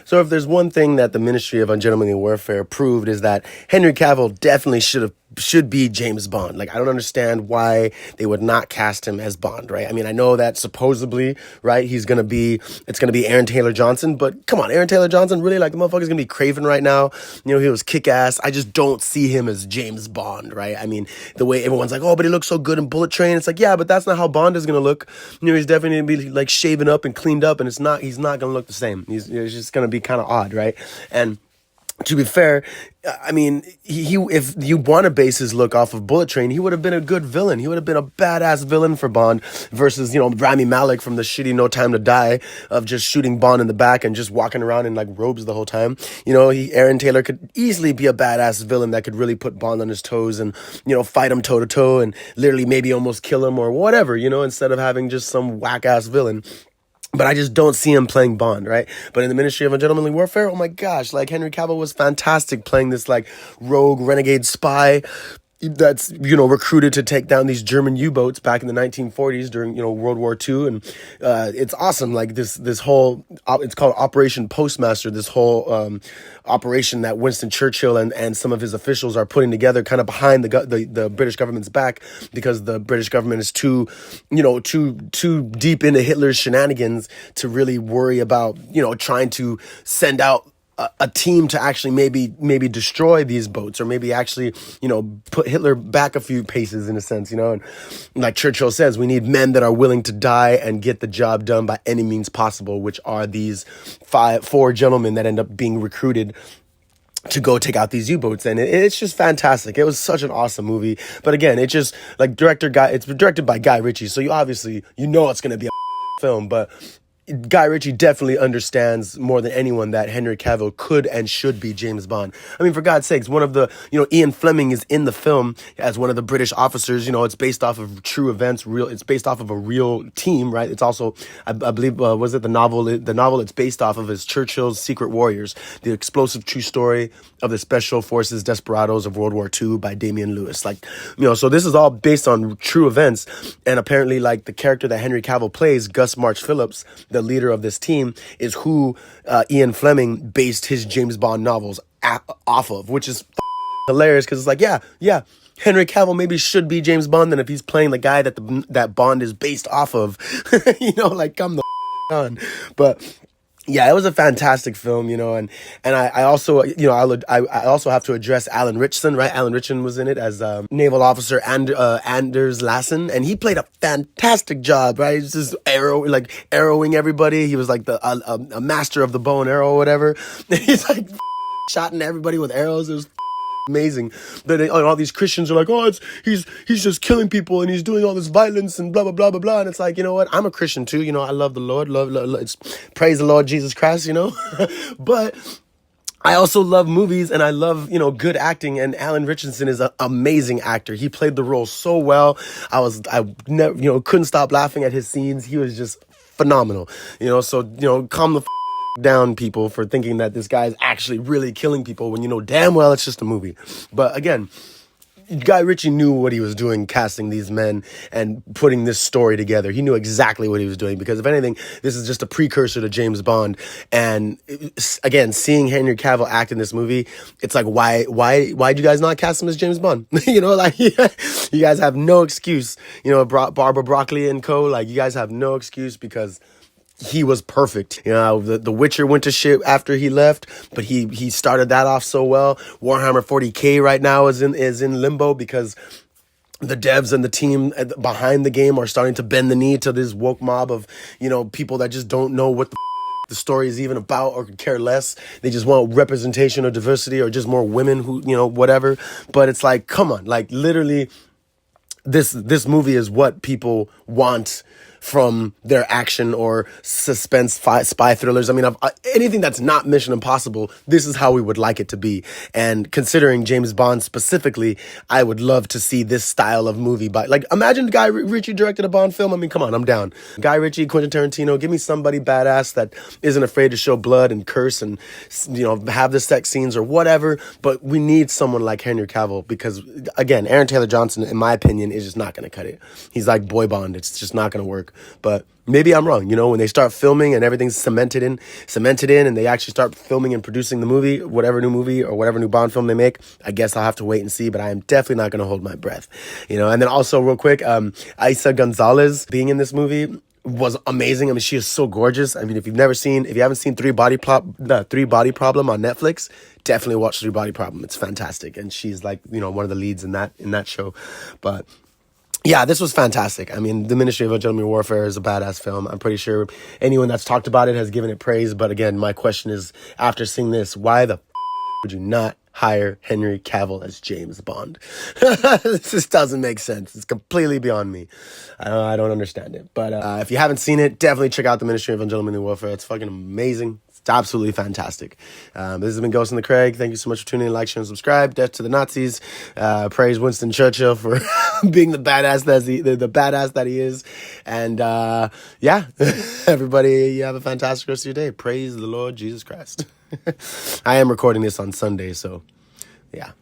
So if there's one thing that the Ministry of Ungentlemanly Warfare proved is that Henry Cavill definitely should be James Bond. Like, I don't understand why they would not cast him as Bond, right? I mean, I know that supposedly, right, it's going to be Aaron Taylor Johnson, but come on, Aaron Taylor Johnson, really? Like, the motherfucker's going to be Craven right now. You know, he was kick-ass. I just don't see him as James Bond, right? I mean, the way everyone's like, oh, but he looks so good in Bullet Train. It's like, yeah, but that's not how Bond is going to look. You know, he's definitely going to be, like, shaven up and cleaned up, and he's not going to look the same. It's just going to be kind of odd, right? And to be fair, I mean, he if you want to base his look off of Bullet Train, he would have been a good villain. He would have been a badass villain for Bond versus, you know, Rami Malek from the shitty No Time to Die of just shooting Bond in the back and just walking around in like robes the whole time. You know, Aaron Taylor could easily be a badass villain that could really put Bond on his toes and, you know, fight him toe to toe and literally maybe almost kill him or whatever, you know, instead of having just some whack ass villain. But I just don't see him playing Bond, right? But in the Ministry of Ungentlemanly Warfare, oh my gosh, like Henry Cavill was fantastic playing this like rogue renegade spy that's, you know, recruited to take down these German U-boats back in the 1940s during, you know, World War II. And it's awesome. Like this whole, it's called Operation Postmaster, this whole operation that Winston Churchill and some of his officials are putting together kind of behind the British government's back because the British government is too deep into Hitler's shenanigans to really worry about, you know, trying to send out a team to actually maybe destroy these boats or maybe actually, you know, put Hitler back a few paces in a sense, you know. And like Churchill says, we need men that are willing to die and get the job done by any means possible, which are these four gentlemen that end up being recruited to go take out these U-boats. And it's just fantastic. It was such an awesome movie. But again, it's just like it's directed by Guy Ritchie, so you know it's going to be a film, but Guy Ritchie definitely understands more than anyone that Henry Cavill could and should be James Bond. I mean, for God's sakes, Ian Fleming is in the film as one of the British officers. You know, it's based off of true events, it's based off of a real team, right? It's also, I believe, was it the novel it's based off of is Churchill's Secret Warriors, the explosive true story of the Special Forces Desperados of World War II by Damian Lewis. Like, you know, so this is all based on true events. And apparently, like, the character that Henry Cavill plays, Gus March Phillips, the leader of this team, is who Ian Fleming based his James Bond novels off of, which is hilarious because it's like, yeah, Henry Cavill maybe should be James Bond then if he's playing the guy that Bond is based off of. You know, like, come the on. But yeah, it was a fantastic film, you know, and I also, you know, I also have to address Alan Ritchson, right? Alan Ritchson was in it as naval officer Anders Lassen, and he played a fantastic job, right? He's just arrowing everybody. He was like a master of the bow and arrow or whatever. He's like shotting everybody with arrows. It was amazing. But all these Christians are like, oh, he's just killing people and he's doing all this violence and blah blah blah blah blah. And it's like, you know what? I'm a Christian too. You know, I love the Lord. Love. It's praise the Lord Jesus Christ. You know, but I also love movies and I love, you know, good acting. And Alan Ritchson is an amazing actor. He played the role so well. I never, you know, couldn't stop laughing at his scenes. He was just phenomenal. You know, so, you know, calm the down, people, for thinking that this guy is actually really killing people when you know damn well it's just a movie. But again, Guy Ritchie knew what he was doing casting these men and putting this story together. He knew exactly what he was doing because, if anything, this is just a precursor to James Bond. And again, seeing Henry Cavill act in this movie, it's like, why'd you guys not cast him as James Bond? You know, like, you guys have no excuse. You know, Barbara Broccoli and co, like, you guys have no excuse because he was perfect. You know, the Witcher went to shit after he left, but he started that off so well. Warhammer 40K right now is in limbo because the devs and the team behind the game are starting to bend the knee to this woke mob of, you know, people that just don't know what the story is even about or could care less. They just want representation or diversity or just more women who, you know, whatever. But it's like, come on, like, literally this movie is what people want from their action or suspense spy thrillers. I mean, anything that's not Mission Impossible, this is how we would like it to be. And considering James Bond specifically, I would love to see this style of movie. Like, imagine Guy Ritchie directed a Bond film. I mean, come on, I'm down. Guy Ritchie, Quentin Tarantino, give me somebody badass that isn't afraid to show blood and curse and, you know, have the sex scenes or whatever. But we need someone like Henry Cavill because, again, Aaron Taylor Johnson, in my opinion, is just not going to cut it. He's like boy Bond. It's just not going to work. But maybe I'm wrong. When they start filming and everything's cemented in, and they actually start filming and producing the movie, whatever new movie or whatever new Bond film they make, I guess I'll have to wait and see. But I am definitely not going to hold my breath. And then also real quick, Isa Gonzalez being in this movie was amazing. I mean, she is so gorgeous. I mean, if you haven't seen Three Body Problem on Netflix, definitely watch Three Body Problem. It's fantastic, and she's like one of the leads in that show. But yeah, this was fantastic. I mean, The Ministry of Ungentlemanly Warfare is a badass film. I'm pretty sure anyone that's talked about it has given it praise. But again, my question is, after seeing this, why the would you not hire Henry Cavill as James Bond? This just doesn't make sense. It's completely beyond me. I don't understand it. But if you haven't seen it, definitely check out The Ministry of Ungentlemanly Warfare. It's fucking amazing. It's absolutely fantastic. This has been Ghost in the Craig. Thank you so much for tuning in. Like, share, and subscribe. Death to the Nazis. Praise Winston Churchill for being the badass that he is. And yeah, everybody, you have a fantastic rest of your day. Praise the Lord Jesus Christ. I am recording this on Sunday, so yeah.